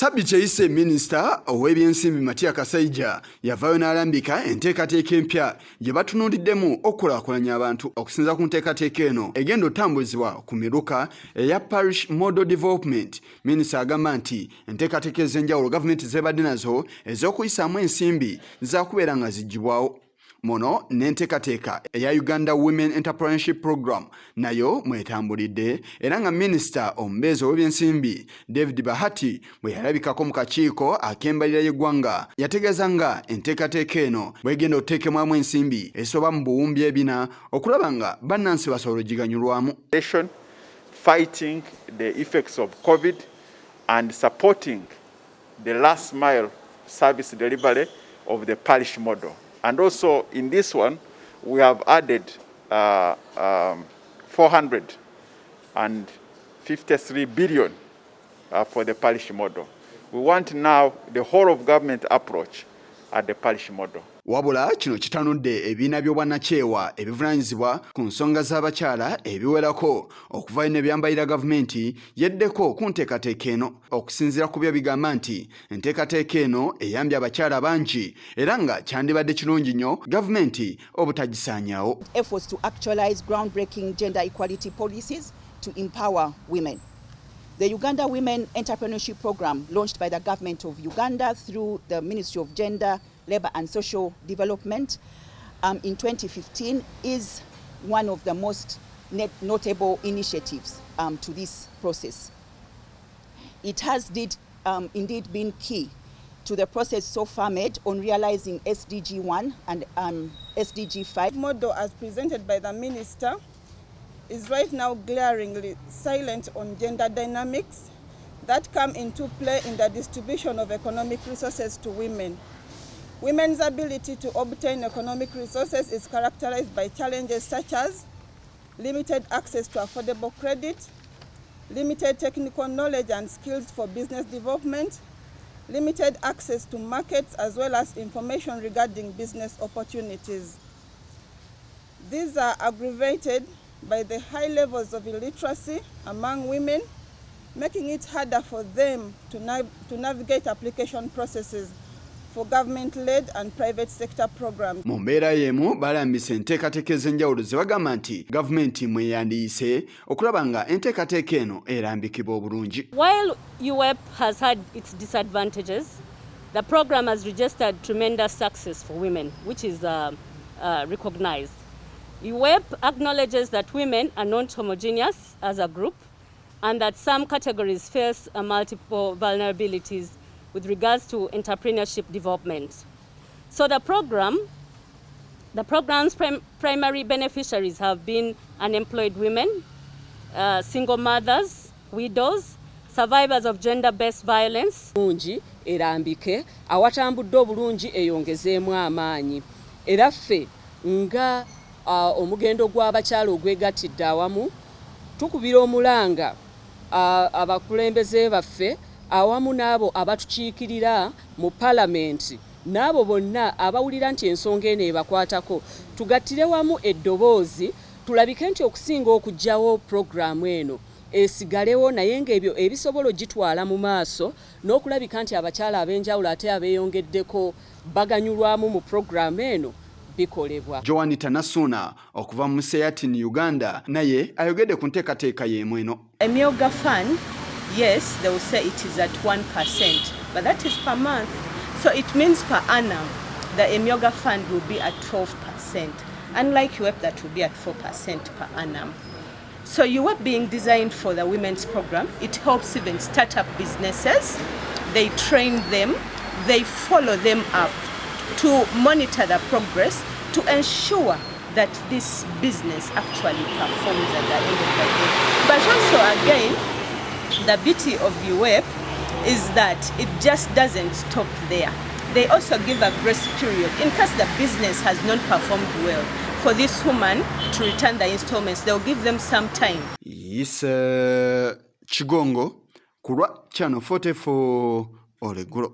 Ssibimativu Minisita ow'ebyensimbi Nteekateka yavaayo n'alambika enteekateeka empya gye batunuuliddemu okukulaakulanya abantu okusinza ku nteekateeka eno egenda otambuzibwa ku miruka eya Parish Model Development. Minisita agamba nti enteekateeka ez'enjawulo gavumenti z'ebadde nazo ez'okuyisaamu ensimbi zaakubeera nga ziggyibwawo. Mono n'enteekateeka eya Uganda Women Entrepreneurship Program nayo mwetambulidde era nga minisita omubeezi w'ebyensimbi David Bahati bwe yalabikako mu kakiiko ak'embalirira y'eggwanga yategeeza nga enteekateeka eno bw'egenda okuteekemwamu ensimbi esoba mu buwumbi ebina okulaba nga bannansi basobola ogiganyulwamu. Fighting the effects of COVID and supporting the last mile service delivery of the parish model. And also in this one, we have added 453 billion for the parish model. We want now the whole of government approach at the parish model. Wabula kino kitanudde ebibiina by'obwannakyewa ebivunaanyizibwa ku nsonga z'abakyala ebiwerako okuva ne byambalira gavumenti yeddeko ku nteekateeka eno okusinziira ku byo bigamba nti enteekateeka eno eyambye abakyala bangi era nga kyandibadde kirungi nnyo gavumenti obutagisaanyaawo. Efforts to actualize groundbreaking gender equality policies to empower women. The Uganda Women Entrepreneurship Program, launched by the government of Uganda through the Ministry of Gender, Labour and Social Development in 2015, is one of the most notable initiatives to this process. It has indeed been key to the process so far made on realizing SDG 1 and SDG 5. The model as presented by the Minister is right now glaringly silent on gender dynamics that come into play in the distribution of economic resources to women. Women's ability to obtain economic resources is characterized by challenges such as limited access to affordable credit, limited technical knowledge and skills for business development, limited access to markets as well as information regarding business opportunities. These are aggravated by the high levels of illiteracy among women, making it harder for them to navigate application processes for government-led and private sector programs. Mu mbeera y'emu balambise enteekateeka ez'enjawulo ze bagamba nti gavumenti mweyandiyise okulaba nga enteekateeka eno erambikibwa obulungi. While UWEP has had its disadvantages, the program has registered tremendous success for women, which is recognized. UWEP acknowledges that women are not homogeneous as a group and that some categories face multiple vulnerabilities with regards to entrepreneurship development. So the program's primary beneficiaries have been unemployed women, single mothers, widows, survivors of gender-based violence. Erambike awatambudde obulungi eyongezeemu amaanyi era ffe nga omugendo gw'abakyala ogwegattidde awamu tukubira omulanga abakulembeze baffe awamu n'abo abatukiikirira mu palamenti n'abo bonna abawulira nti ensonga eno ebakwatako tugattire wamu eddoboozi tulabike nti okusinga okuggyawo puroguramu eno esigalewo naye ng'ebyo ebisobola ogitwala mu maaso n'okulabika nti abakyala ab'enjawulo ate abeeyongeddeko baganyulwamu mu puroguramu eno bikolebwa. Joan Tanasuna okuva mu Seyatin Uganda naye ayogedde ku nteekateeka y'emu eno. Emyoga fund, yes, they will say it is at 1%, but that is per month. So it means per annum, the Emyoga fund will be at 12%. Unlike UWEP, that will be at 4% per annum. So UWEP being designed for the women's program, it helps even startup businesses. They train them, they follow them up to monitor the progress to ensure that this business actually performs at the end of the day. But also again, the beauty of UWEP is that it just doesn't stop there. They also give a grace period in case the business has not performed well. For this woman to return the installments, they'll give them some time. Yes, Chigongo, Kura Channel 44 Oleguro.